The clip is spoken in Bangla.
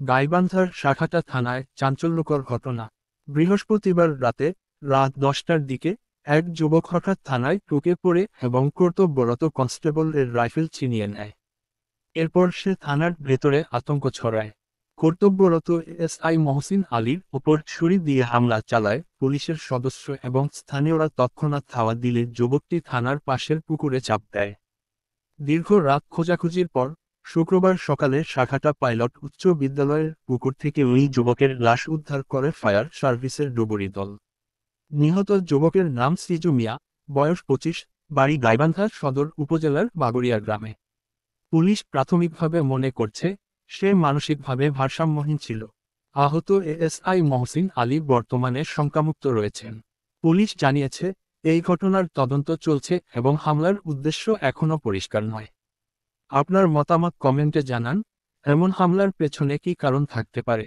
গাইবান্ধার শাখাটা থানায় চাঞ্চল্যকর ঘটনা। বৃহস্পতিবার রাত 10টার দিকে এক যুবক হঠাৎ থানায় ঢুকে পড়ে এবং কর্তব্যরত কনস্টেবলের রাইফেল ছিনিয়ে নেয়। এরপর সে থানার ভেতরে আতঙ্ক ছড়ায়। কর্তব্যরত এসআই মহসিন আলীর ওপর ছুরি দিয়ে হামলা চালায় পুলিশের সদস্য এবং স্থানীয়রা তৎক্ষণাৎ ধাওয়া দিলে যুবকটি থানার পাশের পুকুরে চাপ দেয়। দীর্ঘ রাত খোঁজাখুঁজির পর শুক্রবার সকালে শাখাটা পাইলট উচ্চ বিদ্যালয়ের পুকুর থেকে ওই যুবকের লাশ উদ্ধার করে ফায়ার সার্ভিসের ডুবুরি দল। নিহত যুবকের নাম সিজু মিয়া, বয়স 25, বাড়ি গাইবান্ধা সদর উপজেলার বাগড়িয়া গ্রামে। পুলিশ প্রাথমিকভাবে মনে করছে সে মানসিকভাবে ভারসাম্যহীন ছিল। আহত এএসআই মহসিন আলী বর্তমানে শঙ্কামুক্ত রয়েছেন। পুলিশ জানিয়েছে এই ঘটনার তদন্ত চলছে এবং হামলার উদ্দেশ্য এখনও পরিষ্কার নয়। আপনার মতামত কমেন্টে জানান, এমন হামলার পেছনে কী কারণ থাকতে পারে।